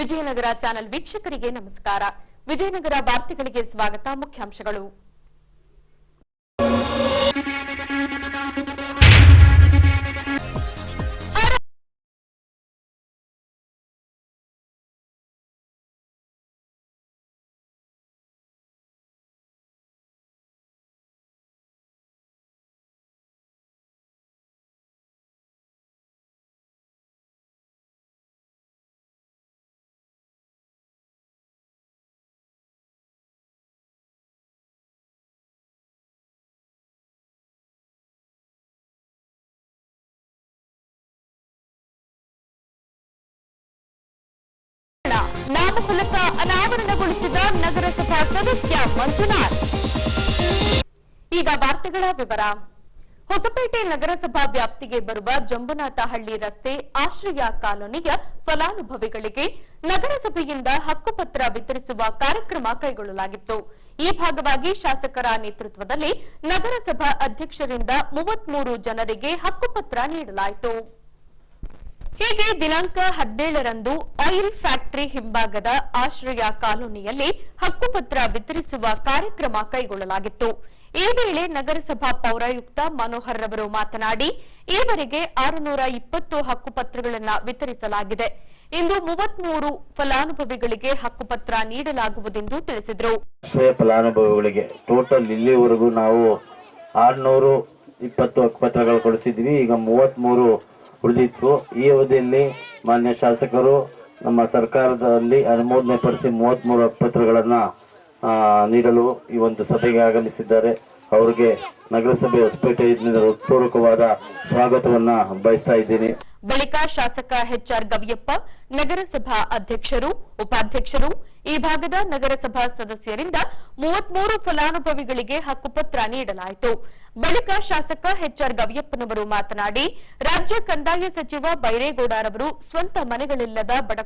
Vijayanagara channel ವೀಕ್ಷಕರಿಗೆ ನಮಸ್ಕಾರ. ವಿಜಯನಗರ ವಾರ್ತೆಗಳಿಗೆ ಸ್ವಾಗತ. ಮುಖ್ಯಾಂಶಗಳು. ನಾಮಫಲಕ ಅನಾವರಣಗೊಳಿಸಿದ ನಗರಸಭಾ ಸದಸ್ಯ ಮಂಜುನಾಥ್. ಈಗ ವಾರ್ತೆಗಳ ವಿವರ. ಹೊಸಪೇಟೆ ನಗರಸಭಾ ವ್ಯಾಪ್ತಿಗೆ ಬರುವ ಜಂಬುನಾಥಹಳ್ಳಿ ರಸ್ತೆ ಆಶ್ರಯ ಕಾಲೋನಿಯ ಫಲಾನುಭವಿಗಳಿಗೆ ನಗರಸಭೆಯಿಂದ ಹಕ್ಕುಪತ್ರ ವಿತರಿಸುವ ಕಾರ್ಯಕ್ರಮ ಕೈಗೊಳ್ಳಲಾಗಿತ್ತು. ಈ ಭಾಗವಾಗಿ ಶಾಸಕರ ನೇತೃತ್ವದಲ್ಲಿ ನಗರಸಭಾ ಅಧ್ಯಕ್ಷರಿಂದ 33 ಜನರಿಗೆ ಹಕ್ಕುಪತ್ರ ನೀಡಲಾಯಿತು. ಹೀಗೆ ದಿನಾಂಕ 17ರಂದು ಆಯಿಲ್ ಫ್ಯಾಕ್ಟರಿ ಹಿಂಭಾಗದ ಆಶ್ರಯ ಕಾಲೋನಿಯಲ್ಲಿ ಹಕ್ಕುಪತ್ರ ವಿತರಿಸುವ ಕಾರ್ಯಕ್ರಮ ಕೈಗೊಳ್ಳಲಾಗಿತ್ತು. ಈ ವೇಳೆ ನಗರಸಭಾ ಪೌರಾಯುಕ್ತ ಮನೋಹರ್ ರವರು ಮಾತನಾಡಿ, ಈವರೆಗೆ 620 ಹಕ್ಕುಪತ್ರಗಳನ್ನು ವಿತರಿಸಲಾಗಿದೆ. ಇಂದು 33 ಫಲಾನುಭವಿಗಳಿಗೆ ಹಕ್ಕುಪತ್ರ ನೀಡಲಾಗುವುದೆಂದು ತಿಳಿಸಿದರು. ಫಲಾನುಭವಿಗಳಿಗೆ ಟೋಟಲ್ ಇಲ್ಲಿವರೆಗೂ ನಾವು 620 ಹಕ್ಕುಪತ್ರಗಳು ಕೊಡಿಸಿದ್ವಿ. ಈಗ 33 ಉಳಿದಿತ್ತು. ಈ ಅವಧಿಯಲ್ಲಿ ಮಾನ್ಯ ಶಾಸಕರು ನಮ್ಮ ಸರ್ಕಾರದಲ್ಲಿ ಅನುಮೋದನೆ ಪಡಿಸಿ 33 ಹಕ್ಕುಪತ್ರಗಳನ್ನ ನೀಡಲು ಈ ಒಂದು ಸಭೆಗೆ ಆಗಮಿಸಿದ್ದಾರೆ. ಅವರಿಗೆ ನಗರಸಭೆ ಹೊಸಪೇಟೆಯಿಂದ ಹೃತ್ಪೂರ್ವಕವಾದ ಸ್ವಾಗತವನ್ನ ಬಯಸ್ತಾ ಇದ್ದೀನಿ. ಬಳಿಕ ಶಾಸಕ ಎಚ್ಆರ್ ಗವಿಯಪ್ಪ, ನಗರಸಭಾ ಅಧ್ಯಕ್ಷರು, ಉಪಾಧ್ಯಕ್ಷರು, ಈ ಭಾಗದ ನಗರಸಭಾ ಸದಸ್ಯರಿಂದ 33 ಫಲಾನುಭವಿಗಳಿಗೆ ಹಕ್ಕುಪತ್ರ ನೀಡಲಾಯಿತು. ಬಳಿಕ ಶಾಸಕ ಎಚ್ಆರ್ ಗವಿಯಪ್ಪನವರು ಮಾತನಾಡಿ, ರಾಜ್ಯ ಕಂದಾಯ ಸಚಿವ ಬೈರೇಗೌಡರವರು ಸ್ವಂತ ಮನೆಗಳಿಲ್ಲದ ಬಡ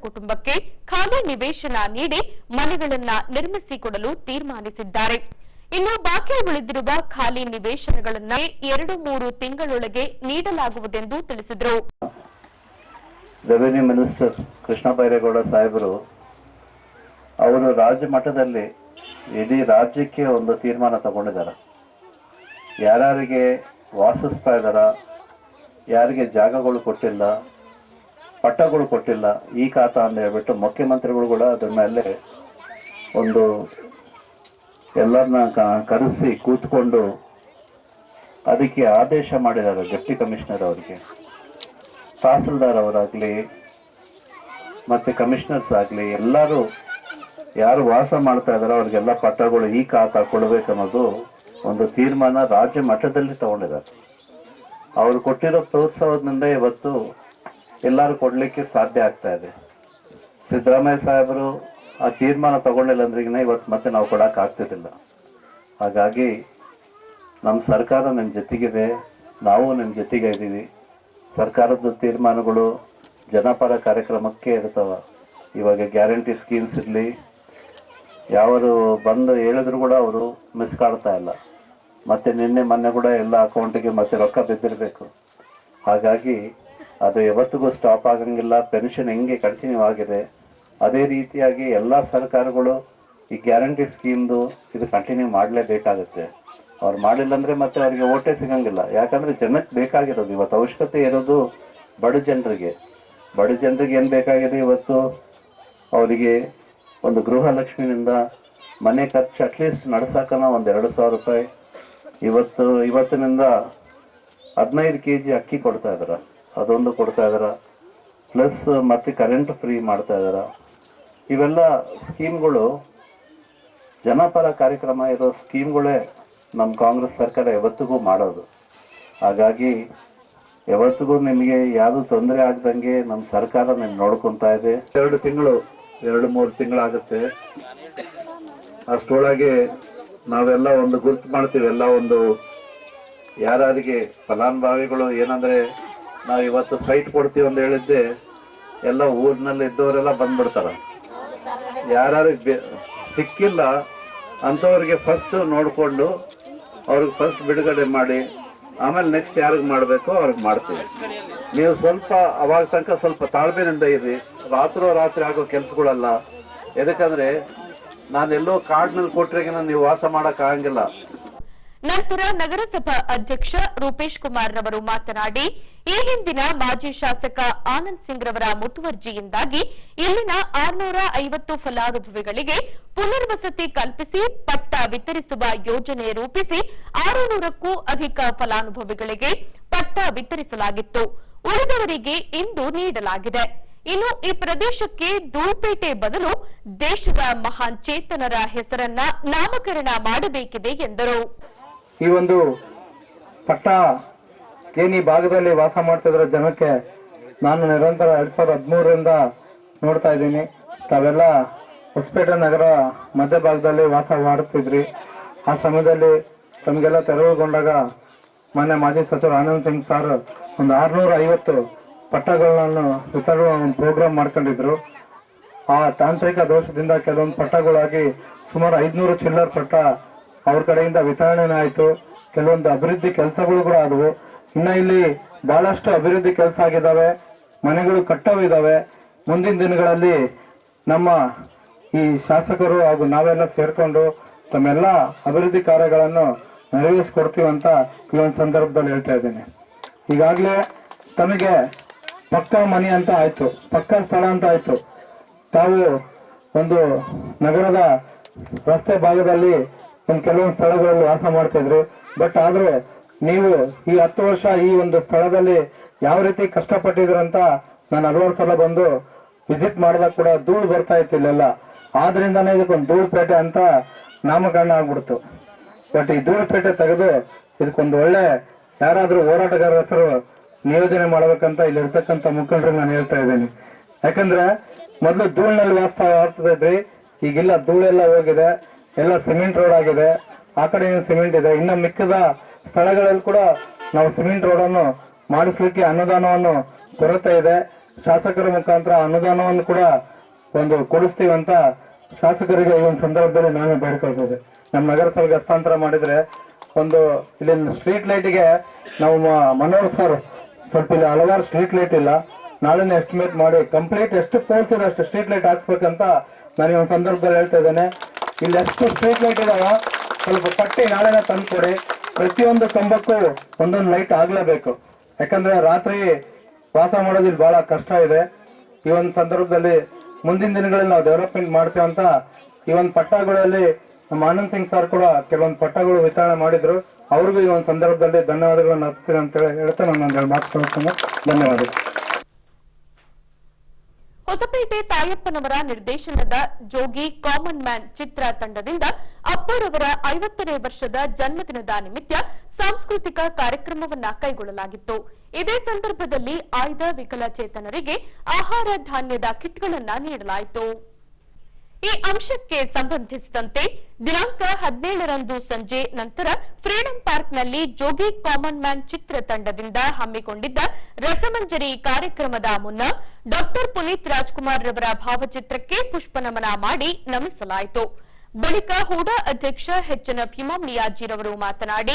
ಕುಟುಂಬಕ್ಕೆ ಖಾಲಿ ನಿವೇಶನ ನೀಡಿ ಮನೆಗಳನ್ನ ನಿರ್ಮಿಸಿಕೊಡಲು ತೀರ್ಮಾನಿಸಿದ್ದಾರೆ. ಇನ್ನು ಬಾಕಿ ಉಳಿದಿರುವ ಖಾಲಿ ನಿವೇಶನಗಳನ್ನು 2-3 ತಿಂಗಳೊಳಗೆ ನೀಡಲಾಗುವುದೆಂದು ತಿಳಿಸಿದರು. ರೆವಿನ್ಯೂ ಮಿನಿಸ್ಟರ್ ಕೃಷ್ಣ ಬೈರೇಗೌಡ ಸಾಹೇಬರು ಅವರು ರಾಜ್ಯ ಮಟ್ಟದಲ್ಲಿ ಇಡೀ ರಾಜ್ಯಕ್ಕೆ ಒಂದು ತೀರ್ಮಾನ ತಗೊಂಡಿದ್ದಾರೆ. ಯಾರ್ಯಾರಿಗೆ ವಾಸಿಸ್ತಾ ಇದ್ದಾರ, ಯಾರಿಗೆ ಜಾಗಗಳು ಕೊಟ್ಟಿಲ್ಲ, ಪಟ್ಟಗಳು ಕೊಟ್ಟಿಲ್ಲ, ಈ ಖಾತಾ ಅಂತ ಹೇಳ್ಬಿಟ್ಟು ಮುಖ್ಯಮಂತ್ರಿಗಳು ಕೂಡ ಅದ್ರ ಮೇಲೆ ಒಂದು ಎಲ್ಲರನ್ನ ಕರೆಸಿ ಕೂತ್ಕೊಂಡು ಅದಕ್ಕೆ ಆದೇಶ ಮಾಡಿದ್ದಾರೆ. ಡೆಪ್ಟಿ ಕಮಿಷನರ್ ಅವರಿಗೆ, ತಹಸೀಲ್ದಾರ್ ಅವರಾಗ್ಲಿ ಮತ್ತೆ ಕಮಿಷನರ್ಸ್ ಆಗಲಿ ಎಲ್ಲರೂ ಯಾರು ವಾಸ ಮಾಡ್ತಾ ಇದಾರೋ ಅವ್ರಿಗೆಲ್ಲ ಪಟ್ಟಗಳು ಈ ಖಾತಾ ಕೊಡಬೇಕನ್ನೋದು ಒಂದು ತೀರ್ಮಾನ ರಾಜ್ಯ ಮಟ್ಟದಲ್ಲಿ ತಗೊಂಡಿದ್ದಾರೆ. ಅವರು ಕೊಟ್ಟಿರೋ ಪ್ರೋತ್ಸಾಹದಿಂದ ಇವತ್ತು ಎಲ್ಲರೂ ಕೊಡ್ಲಿಕ್ಕೆ ಸಾಧ್ಯ ಆಗ್ತಾ ಇದೆ. ಸಿದ್ದರಾಮಯ್ಯ ಸಾಹೇಬರು ಆ ತೀರ್ಮಾನ ತಗೊಂಡಿಲ್ಲ ಅಂದ್ರಿಗಿನ ಇವತ್ತು ಮತ್ತೆ ನಾವು ಕೊಡಕ್ ಆಗ್ತಿರ್ಲಿಲ್ಲ. ಹಾಗಾಗಿ ನಮ್ಮ ಸರ್ಕಾರ ನಿಮ್ಮ ಜೊತೆಗಿದೆ, ನಾವು ನಿಮ್ಮ ಜೊತೆಗೆ ಇದ್ದೀವಿ. ಸರ್ಕಾರದ ತೀರ್ಮಾನಗಳು ಜನಪರ ಕಾರ್ಯಕ್ರಮಕ್ಕೆ ಇರ್ತಾವ. ಇವಾಗ ಗ್ಯಾರಂಟಿ ಸ್ಕೀಮ್ಸ್ ಇರಲಿ, ಯಾವರು ಬಂದು ಹೇಳಿದ್ರು ಕೂಡ ಅವರು ಮಿಸ್ ಕಾಡ್ತಾ ಇಲ್ಲ. ಮತ್ತೆ ನಿನ್ನೆ ಮೊನ್ನೆ ಕೂಡ ಎಲ್ಲ ಅಕೌಂಟಿಗೆ ಮತ್ತೆ ರೊಕ್ಕ ಬಿದ್ದಿರಬೇಕು. ಹಾಗಾಗಿ ಅದು ಯಾವತ್ತಿಗೂ ಸ್ಟಾಪ್ ಆಗಂಗಿಲ್ಲ. ಪೆನ್ಷನ್ ಹೆಂಗೆ ಕಂಟಿನ್ಯೂ ಆಗಿದೆ ಅದೇ ರೀತಿಯಾಗಿ ಎಲ್ಲ ಸರ್ಕಾರಗಳು ಈ ಗ್ಯಾರಂಟಿ ಸ್ಕೀಮ್ದು ಇದು ಕಂಟಿನ್ಯೂ ಮಾಡಲೇಬೇಕಾಗುತ್ತೆ. ಅವ್ರು ಮಾಡಿಲ್ಲ ಅಂದರೆ ಮತ್ತೆ ಅವರಿಗೆ ಓಟೇ ಸಿಗಂಗಿಲ್ಲ. ಯಾಕಂದರೆ ಜನಕ್ಕೆ ಬೇಕಾಗಿರೋದು ಇವತ್ತು ಅವಶ್ಯಕತೆ ಇರೋದು ಬಡ ಜನರಿಗೆ ಏನು ಬೇಕಾಗಿದೆ ಇವತ್ತು ಅವರಿಗೆ ಒಂದು ಗೃಹಲಕ್ಷ್ಮಿನಿಂದ ಮನೆ ಖರ್ಚು ಅಟ್ಲೀಸ್ಟ್ ನಡ್ಸಕ್ಕನ ಒಂದು 2,000 ರೂಪಾಯಿ ಇವತ್ತಿನಿಂದ 15 kg ಅಕ್ಕಿ ಕೊಡ್ತಾ ಇದಾರ, ಅದೊಂದು ಕೊಡ್ತಾ ಇದಾರ. ಪ್ಲಸ್ ಮತ್ತೆ ಕರೆಂಟ್ ಫ್ರೀ ಮಾಡ್ತಾ ಇದಾರ. ಇವೆಲ್ಲ ಸ್ಕೀಮ್ಗಳು ಜನಪರ ಕಾರ್ಯಕ್ರಮ ಇರೋ ಸ್ಕೀಮ್ಗಳೇ ನಮ್ಮ ಕಾಂಗ್ರೆಸ್ ಸರ್ಕಾರ ಯಾವತ್ತಿಗೂ ಮಾಡೋದು. ಹಾಗಾಗಿ ಯಾವತ್ತಿಗೂ ನಿಮಗೆ ಯಾವುದು ತೊಂದರೆ ಆಗದಂಗೆ ನಮ್ಮ ಸರ್ಕಾರ ನಿಮ್ಗೆ ನೋಡ್ಕೊತಾ ಇದೆ. 2-3 ತಿಂಗಳಾಗುತ್ತೆ. ಅಷ್ಟರೊಳಗೆ ನಾವೆಲ್ಲ ಒಂದು ಗುರ್ತು ಮಾಡ್ತೀವಿ. ಎಲ್ಲ ಒಂದು ಯಾರಿಗೆ ಫಲಾನುಭವಿಗಳು ಏನಂದ್ರೆ ನಾವು ಇವತ್ತು ಸೈಟ್ ಕೊಡ್ತೀವಿ ಅಂತ ಹೇಳಿದ್ದೆ ಎಲ್ಲ ಊರಿನಲ್ಲಿ ಇದ್ದವರೆಲ್ಲ ಬಂದ್ಬಿಡ್ತಾರ. ಯಾರಿಗೆ ಸಿಕ್ಕಿಲ್ಲ ಅಂಥವ್ರಿಗೆ ಫಸ್ಟ್ ನೋಡಿಕೊಂಡು ಅವ್ರಿಗೆ ಫಸ್ಟ್ ಬಿಡುಗಡೆ ಮಾಡಿ ಆಮೇಲೆ ನೆಕ್ಸ್ಟ್ ಯಾರಿಗೆ ಮಾಡಬೇಕು ಅವ್ರಿಗೆ ಮಾಡ್ತೀವಿ. ನೀವು ಸ್ವಲ್ಪ ಅವಾಗ ತನಕ ಸ್ವಲ್ಪ ತಾಳ್ಮೆಯಿಂದ ಇರ್ರಿ. ರಾತ್ರಿ ಆಗೋ ಕೆಲಸಗಳಲ್ಲ. ಎದಕ್ಕಂದ್ರೆ ನಾನೆಲ್ಲೋ ಕಾಡಿನಲ್ಲಿ ಕೊಟ್ರಿಗಿನ ನೀವು ವಾಸ ಮಾಡಕ್ ಆಗಂಗಿಲ್ಲ. ನಂತರ ನಗರಸಭಾ ಅಧ್ಯಕ್ಷ ರೂಪೇಶ್ ಕುಮಾರ್ ರವರು ಮಾತನಾಡಿ, ಈ ಹಿಂದಿನ ಮಾಜಿ ಶಾಸಕ ಆನಂದ್ ಸಿಂಗ್ ರವರ ಮುತುವರ್ಜಿಯಿಂದಾಗಿ ಇಲ್ಲಿನ 650 ಫಲಾನುಭವಿಗಳಿಗೆ ಪುನರ್ವಸತಿ ಕಲ್ಪಿಸಿ ಪಟ್ಟ ವಿತರಿಸುವ ಯೋಜನೆ ರೂಪಿಸಿ 600ಕ್ಕೂ ಅಧಿಕ ಫಲಾನುಭವಿಗಳಿಗೆ ಪಟ್ಟ ವಿತರಿಸಲಾಗಿತ್ತು. ಉಳಿದವರಿಗೆ ಇಂದು ನೀಡಲಾಗಿದೆ. ಇನ್ನು ಈ ಪ್ರದೇಶಕ್ಕೆ ಧೂಳ್ಪೇಟೆ ಬದಲು ದೇಶದ ಮಹಾನ್ ಚೇತನರ ಹೆಸರನ್ನ ನಾಮಕರಣ ಮಾಡಬೇಕಿದೆ ಎಂದರು. ಈ ಒಂದು ಪಟ್ಟ ಏನ್ ಈ ಭಾಗದಲ್ಲಿ ವಾಸ ಮಾಡ್ತಿದ್ರ ಜನಕ್ಕೆ ನಾನು ನಿರಂತರ 2013ರಿಂದ ನೋಡ್ತಾ ಇದ್ದೀನಿ. ತಾವೆಲ್ಲ ಹೊಸಪೇಟೆ ನಗರ ಮಧ್ಯಭಾಗದಲ್ಲಿ ವಾಸ ಮಾಡುತ್ತಿದ್ರಿ. ಆ ಸಮಯದಲ್ಲಿ ತಮಗೆಲ್ಲ ತೆರವುಗೊಂಡಾಗ ಮೊನ್ನೆ ಮಾಜಿ ಸಚಿವರು ಆನಂದ್ ಸಿಂಗ್ ಸರ್ ಒಂದು 650 ಪಟ್ಟಗಳನ್ನು ವಿತರಣೆ ಒಂದು ಪ್ರೋಗ್ರಾಮ್ ಮಾಡ್ಕೊಂಡಿದ್ರು. ಆ ತಾಂತ್ರಿಕ ದೋಷದಿಂದ ಕೆಲವೊಂದು ಪಟ್ಟಗಳಾಗಿ ಸುಮಾರು 500 ಚಿಲ್ಲರ್ ಪಟ್ಟ ಅವ್ರ ಕಡೆಯಿಂದ ವಿತರಣೆ ಆಯಿತು. ಕೆಲವೊಂದು ಅಭಿವೃದ್ಧಿ ಕೆಲಸಗಳು ಕೂಡ ಆದವು. ಇನ್ನು ಇಲ್ಲಿ ಬಹಳಷ್ಟು ಅಭಿವೃದ್ಧಿ ಕೆಲಸ ಆಗಿದ್ದಾವೆ, ಮನೆಗಳು ಕಟ್ಟವಿದ್ದಾವೆ. ಮುಂದಿನ ದಿನಗಳಲ್ಲಿ ನಮ್ಮ ಈ ಶಾಸಕರು ಹಾಗೂ ನಾವೆಲ್ಲ ಸೇರ್ಕೊಂಡು ತಮ್ಮೆಲ್ಲ ಅಭಿವೃದ್ಧಿ ಕಾರ್ಯಗಳನ್ನು ನೆರವೇರಿಸಿಕೊಡ್ತೀವಿ ಅಂತ ಈ ಒಂದು ಸಂದರ್ಭದಲ್ಲಿ ಹೇಳ್ತಾ ಇದ್ದೇನೆ. ಈಗಾಗಲೇ ತಮಗೆ ಪಕ್ಕಾ ಮನೆ ಅಂತ ಆಯ್ತು, ಪಕ್ಕಾ ಸ್ಥಳ ಅಂತ ಆಯ್ತು. ತಾವು ಒಂದು ನಗರದ ರಸ್ತೆ ಭಾಗದಲ್ಲಿ ಒಂದು ಕೆಲವೊಂದು ಸ್ಥಳಗಳಲ್ಲಿ ವಾಸ ಮಾಡ್ತಿದ್ರಿ. ಬಟ್ ಆದ್ರೆ ನೀವು ಈ 10 ವರ್ಷ ಈ ಒಂದು ಸ್ಥಳದಲ್ಲಿ ಯಾವ ರೀತಿ ಕಷ್ಟಪಟ್ಟಿದ್ರಂತ ನಾನು 60 ಸಲ ಬಂದು ವಿಸಿಟ್ ಮಾಡಿದಾಗ ಕೂಡ ಧೂಳು ಬರ್ತಾ ಇತ್ತು ಇಲ್ಲೆಲ್ಲ. ಆದ್ರಿಂದಾನೇ ಇದಕ್ಕೊಂದು ಧೂಳುಪೇಟೆ ಅಂತ ನಾಮಕರಣ ಆಗ್ಬಿಡ್ತು. ಬಟ್ ಈ ಧೂಳುಪೇಟೆ ತೆಗೆದು ಇದಕ್ಕೊಂದು ಒಳ್ಳೆ ಯಾರಾದ್ರೂ ಹೋರಾಟಗಾರರ ಹೆಸರು ನಿಯೋಜನೆ ಮಾಡ್ಬೇಕಂತ ಇಲ್ಲಿ ಇರ್ತಕ್ಕಂಥ ಮುಖಂಡರಿಗೆ ನಾನು ಹೇಳ್ತಾ ಇದ್ದೀನಿ. ಯಾಕಂದ್ರೆ ಮೊದಲು ಧೂಳಿನಲ್ಲಿ ವಾಸ ಇದ್ರಿ, ಈಗಿಲ್ಲ, ಧೂಳೆಲ್ಲ ಹೋಗಿದೆ, ಎಲ್ಲ ಸಿಮೆಂಟ್ ರೋಡ್ ಆಗಿದೆ. ಆ ಕಡೆ ಸಿಮೆಂಟ್ ಇದೆ. ಇನ್ನು ಮಿಕ್ಕಿದ ಸ್ಥಳಗಳಲ್ಲಿ ಕೂಡ ನಾವು ಸಿಮೆಂಟ್ ರೋಡ್ ಅನ್ನು ಮಾಡಿಸ್ಲಿಕ್ಕೆ ಅನುದಾನವನ್ನು ಕೊರತೆ ಇದೆ. ಶಾಸಕರ ಮುಖಾಂತರ ಅನುದಾನವನ್ನು ಕೂಡ ಒಂದು ಕೊಡಿಸ್ತೀವಂತ ಶಾಸಕರಿಗೆ ಈ ಒಂದು ಸಂದರ್ಭದಲ್ಲಿ ನಾನು ಬೇಡ್ಕೊಳ್ತೇವೆ. ನಮ್ಮ ನಗರಸಭೆಗೆ ಹಸ್ತಾಂತರ ಮಾಡಿದ್ರೆ ಒಂದು ಇಲ್ಲಿ ಸ್ಟ್ರೀಟ್ ಲೈಟಿಗೆ ನಾವು ಮನೋಹರ್ ಸರ್ ಸ್ವಲ್ಪ ಇಲ್ಲಿ ಹಲವಾರು ಸ್ಟ್ರೀಟ್ ಲೈಟ್ ಇಲ್ಲ, ನಾಳೆನೇ ಎಸ್ಟಿಮೇಟ್ ಮಾಡಿ ಕಂಪ್ಲೀಟ್ ಎಷ್ಟು ಪೋಲ್ಸ್ ಇದೆ ಅಷ್ಟು ಸ್ಟ್ರೀಟ್ ಲೈಟ್ ಹಾಕ್ಸ್ಬೇಕಂತ ನಾನು ಈ ಒಂದು ಸಂದರ್ಭದಲ್ಲಿ ಹೇಳ್ತಾ ಇದ್ದೇನೆ. ಇಲ್ಲಿ ಎಷ್ಟು ಸ್ಟ್ರೀಟ್ ಲೈಟ್ ಇದಾವ ಸ್ವಲ್ಪ ಪಟ್ಟಿ ನಾಳೆನ ತಂದ್ಕೊಡಿ. ಪ್ರತಿಯೊಂದು ಕಂಬಕ್ಕೂ ಒಂದೊಂದು ಲೈಟ್ ಆಗ್ಲೇಬೇಕು. ಯಾಕಂದ್ರೆ ರಾತ್ರಿ ವಾಸ ಮಾಡೋದು ಇಲ್ಲಿ ಬಹಳ ಕಷ್ಟ ಇದೆ. ಈ ಒಂದು ಸಂದರ್ಭದಲ್ಲಿ ಮುಂದಿನ ದಿನಗಳಲ್ಲಿ ನಾವು ಡೆವಲಪ್ಮೆಂಟ್ ಮಾಡ್ತೀವಿ ಅಂತ ಈ ಒಂದು ಪಟ್ಟಗಳಲ್ಲಿ ನಮ್ಮ ಆನಂದ್ ಸಿಂಗ್ ಸರ್ ಕೂಡ ಕೆಲವೊಂದು ಪಟ್ಟಗಳು ವಿತರಣೆ ಮಾಡಿದ್ರು. ಅವ್ರಿಗೂ ಈ ಒಂದು ಸಂದರ್ಭದಲ್ಲಿ ಧನ್ಯವಾದಗಳನ್ನು ಅರ್ಪಿಸ್ತೀನಿ ಅಂತ ಹೇಳ್ತಾ ನಾನು ಮಾತುಕೊಳ್ತೇನೆ. ಧನ್ಯವಾದ. ಹೊಸಪೇಟೆ ತಾಯಪ್ಪನವರ ನಿರ್ದೇಶನದ ಜೋಗಿ ಕಾಮನ್ ಮ್ಯಾನ್ ಚಿತ್ರ ತಂಡದಿಂದ ಅಪ್ಪರವರ 50ನೇ ವರ್ಷದ ಜನ್ಮದಿನದ ನಿಮಿತ್ತ ಸಾಂಸ್ಕೃತಿಕ ಕಾರ್ಯಕ್ರಮವನ್ನ ಕೈಗೊಳ್ಳಲಾಗಿತ್ತು. ಇದೇ ಸಂದರ್ಭದಲ್ಲಿ ಆಯ್ದ ವಿಕಲಚೇತನರಿಗೆ ಆಹಾರ ಧಾನ್ಯದ ಕಿಟ್ಗಳನ್ನ ನೀಡಲಾಯಿತು. ಈ ಅಂಶಕ್ಕೆ ಸಂಬಂಧಿಸಿದಂತೆ ದಿನಾಂಕ 17ರಂದು ಸಂಜೆ ನಂತರ ಫ್ರೀಡಂ ಪಾರ್ಕ್ನಲ್ಲಿ ಜೋಗಿ ಕಾಮನ್ ಮ್ಯಾನ್ ಚಿತ್ರ ತಂಡದಿಂದ ಹಮ್ಮಿಕೊಂಡಿದ್ದ ರಸಮಂಜರಿ ಕಾರ್ಯಕ್ರಮದ ಮುನ್ನ ಡಾಕ್ಟರ್ ಪುನೀತ್ ರಾಜ್ಕುಮಾರ್ ರವರ ಭಾವಚಿತ್ರಕ್ಕೆ ಪುಷ್ಪನಮನ ಮಾಡಿ ನಮಿಸಲಾಯಿತು. ಬಳಿಕ ಹೂಡಾ ಅಧ್ಯಕ್ಷ ಎಚ್ಎನ್ ಭೀಮನಿಯಾಜಿರವರು ಮಾತನಾಡಿ,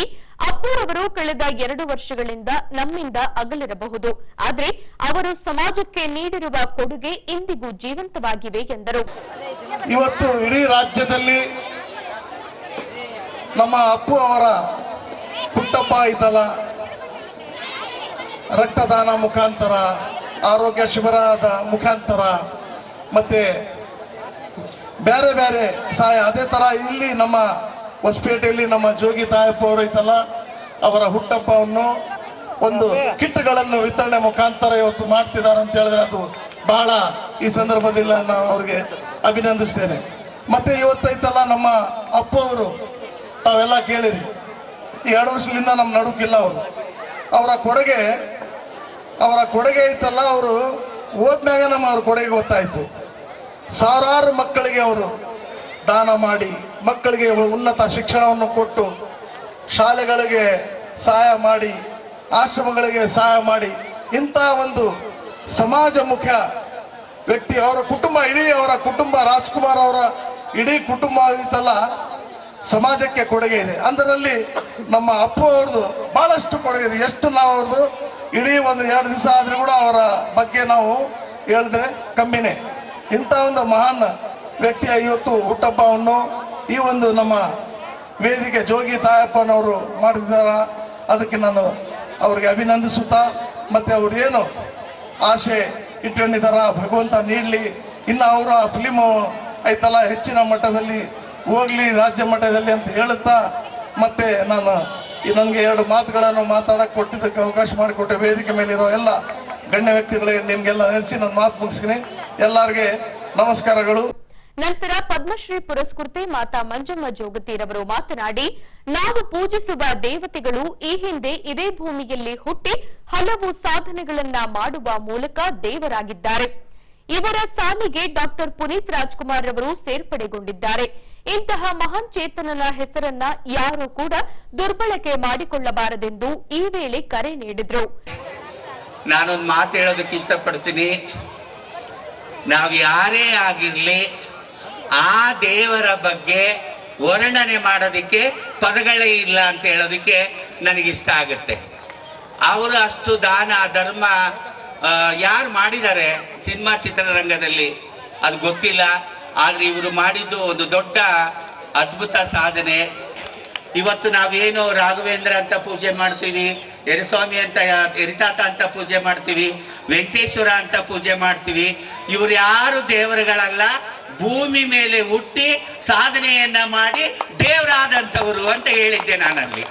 ಅಪ್ಪುರವರು ಕಳೆದ 2 ವರ್ಷಗಳಿಂದ ನಮ್ಮಿಂದ ಅಗಲಿರಬಹುದು, ಆದರೆ ಅವರು ಸಮಾಜಕ್ಕೆ ನೀಡಿರುವ ಕೊಡುಗೆ ಇಂದಿಗೂ ಜೀವಂತವಾಗಿವೆ ಎಂದರು. ಇವತ್ತು ಇಡೀ ರಾಜ್ಯದಲ್ಲಿ ನಮ್ಮ ಅಪ್ಪು ಅವರ ಹುಟ್ಟಪ್ಪ ಐತಲ್ಲ, ರಕ್ತದಾನ ಮುಖಾಂತರ, ಆರೋಗ್ಯ ಶಿಬಿರದ ಮುಖಾಂತರ ಮತ್ತೆ ಬೇರೆ ಬೇರೆ ಸಹಾಯ, ಅದೇ ತರ ಇಲ್ಲಿ ನಮ್ಮ ಹೊಸಪೇಟೆಯಲ್ಲಿ ನಮ್ಮ ಜೋಗಿ ತಾಯಪ್ಪ ಅವರು ಐತಲ್ಲ, ಅವರ ಹುಟ್ಟಪ್ಪವನ್ನು ಒಂದು ಕಿಟ್ಗಳನ್ನು ವಿತರಣೆ ಮುಖಾಂತರ ಇವತ್ತು ಮಾಡ್ತಿದ್ದಾರೆ ಅಂತ ಹೇಳಿದ್ರೆ ಅದು ಬಹಳ ಈ ಸಂದರ್ಭದಲ್ಲಿ ನಾನು ಅವ್ರಿಗೆ ಅಭಿನಂದಿಸ್ತೇನೆ. ಮತ್ತೆ ಇವತ್ತೈತಲ್ಲ ನಮ್ಮ ಅಪ್ಪ ಅವರು ತಾವೆಲ್ಲ ಕೇಳಿರಿ, ಈ 2 ವರ್ಷದಿಂದ ನಮ್ಮ ನಡುಕಿಲ್ಲ. ಅವರು ಅವರ ಕೊಡುಗೆ ಐತಲ್ಲ, ಅವರು ಹೋದ್ಮ್ಯಾಗ ನಮ್ಮ ಅವ್ರ ಕೊಡುಗೆ ಗೊತ್ತಾಯ್ತು. ಸಾವಿರಾರು ಮಕ್ಕಳಿಗೆ ಅವರು ದಾನ ಮಾಡಿ, ಮಕ್ಕಳಿಗೆ ಉನ್ನತ ಶಿಕ್ಷಣವನ್ನು ಕೊಟ್ಟು, ಶಾಲೆಗಳಿಗೆ ಸಹಾಯ ಮಾಡಿ, ಆಶ್ರಮಗಳಿಗೆ ಸಹಾಯ ಮಾಡಿ, ಇಂಥ ಒಂದು ಸಮಾಜಮುಖ ವ್ಯಕ್ತಿ. ಅವರ ಕುಟುಂಬ, ಇಡೀ ಅವರ ಕುಟುಂಬ, ರಾಜ್ಕುಮಾರ್ ಅವರ ಇಡೀ ಕುಟುಂಬ ಐತಲ್ಲ, ಸಮಾಜಕ್ಕೆ ಕೊಡುಗೆ ಇದೆ. ಅದರಲ್ಲಿ ನಮ್ಮ ಅಪ್ಪು ಅವ್ರದ್ದು ಬಹಳಷ್ಟು ಕೊಡುಗೆ ಇದೆ. ಎಷ್ಟು ನಾವು ಅವ್ರದ್ದು ಇಡೀ ಒಂದು 2 ದಿವಸ ಆದ್ರೂ ಕೂಡ ಅವರ ಬಗ್ಗೆ ನಾವು ಹೇಳಿದ್ರೆ ಕಮ್ಮಿನೇ. ಇಂಥ ಒಂದು ಮಹಾನ್ ವ್ಯಕ್ತಿಯ ಇವತ್ತು ಹುಟ್ಟಹಬ್ಬವನ್ನು ಈ ಒಂದು ನಮ್ಮ ವೇದಿಕೆ ಜೋಗಿ ತಾಯಪ್ಪನವರು ಮಾಡಿದಾರ. ಅದಕ್ಕೆ ನಾನು ಅವ್ರಿಗೆ ಅಭಿನಂದಿಸುತ್ತಾ, ಮತ್ತೆ ಅವ್ರು ಏನು ಆಶೆ ಇಟ್ಕೊಂಡಿದಾರ ಭಗವಂತ ನೀಡಲಿ. ಇನ್ನು ಅವರ ಫಿಲಿಮು ಐತಲ್ಲ ಹೆಚ್ಚಿನ ಮಟ್ಟದಲ್ಲಿ ಹೋಗ್ಲಿ, ರಾಜ್ಯ ಮಟ್ಟದಲ್ಲಿ ಅಂತ ಹೇಳುತ್ತಾ, ಮತ್ತೆ ನಾನು ನನಗೆ 2 ಮಾತುಗಳನ್ನು ಮಾತಾಡಕ್ಕೆ ಕೊಟ್ಟಿದ್ದಕ್ಕೆ ಅವಕಾಶ ಮಾಡಿಕೊಟ್ಟೆ ವೇದಿಕೆ ಮೇಲಿರೋ ಎಲ್ಲ ಗಣ್ಯ ವ್ಯಕ್ತಿಗಳಿಗೆ ನಿಮ್ಗೆಲ್ಲ ನೆನೆಸಿ ನನ್ನ ಮಾತು ಮುಗಿಸ್ತೀನಿ. ಎಲ್ಲರಿಗೆ ನಮಸ್ಕಾರಗಳು. ನಂತರ ಪದ್ಮಶ್ರೀ ಪುರಸ್ಕೃತೆ ಮಾತಾ ಮಂಜಮ್ಮ ಜೋಗತಿರವರು ಮಾತನಾಡಿ, ನಾವು ಪೂಜಿಸುವ ದೇವತೆಗಳು ಈ ಹಿಂದೆ ಇದೇ ಭೂಮಿಯಲ್ಲಿ ಹುಟ್ಟಿ ಹಲವು ಸಾಧನೆಗಳನ್ನ ಮಾಡುವ ಮೂಲಕ ದೇವರಾಗಿದ್ದಾರೆ. ಇವರ ಸಾಲಿಗೆ ಡಾಕ್ಟರ್ ಪುನೀತ್ ರಾಜ್ಕುಮಾರ್ ರವರು ಸೇರ್ಪಡೆಗೊಂಡಿದ್ದಾರೆ. ಇಂತಹ ಮಹಾನ್ ಚೇತನನ ಹೆಸರನ್ನ ಯಾರೂ ಕೂಡ ದುರ್ಬಳಕೆ ಮಾಡಿಕೊಳ್ಳಬಾರದೆಂದು ಈ ವೇಳೆ ಕರೆ ನೀಡಿದ್ರು. ನಾನೊಂದು ಮಾತು ಹೇಳೋದಕ್ಕೆ ಇಷ್ಟಪಡ್ತೀನಿ. ನಾವು ಯಾರೇ ಆಗಿರ್ಲಿ, ಆ ದೇವರ ಬಗ್ಗೆ ವರ್ಣನೆ ಮಾಡೋದಕ್ಕೆ ಪದಗಳೇ ಇಲ್ಲ ಅಂತ ಹೇಳೋದಕ್ಕೆ ನನಗಿಷ್ಟ ಆಗುತ್ತೆ. ಅವರು ಅಷ್ಟು ದಾನ ಧರ್ಮ ಯಾರು ಮಾಡಿದ್ದಾರೆ ಸಿನಿಮಾ ಚಿತ್ರರಂಗದಲ್ಲಿ ಅದು ಗೊತ್ತಿಲ್ಲ. ಆದ್ರೆ ಇವರು ಮಾಡಿದ್ದು ಒಂದು ದೊಡ್ಡ ಅದ್ಭುತ ಸಾಧನೆ. ಇವತ್ತು ನಾವೇನು ರಾಘವೇಂದ್ರ ಅಂತ ಪೂಜೆ ಮಾಡ್ತೀವಿ, ಎರಿಸ್ವಾಮಿ ಅಂತ ಎರಿತಾತ ಅಂತ ಪೂಜೆ ಮಾಡ್ತೀವಿ, ವೆಂಕಟೇಶ್ವರ ಅಂತ ಪೂಜೆ ಮಾಡ್ತೀವಿ. ಇವರು ಯಾರು ದೇವರುಗಳಲ್ಲ, ಭೂಮಿ ಮೇಲೆ ಹುಟ್ಟಿ ಸಾಧನೆಯನ್ನ ಮಾಡಿ ದೇವರಾದಂಥವರು ಅಂತ ಹೇಳಿದ್ದೆ ನಾನಲ್ಲಿ.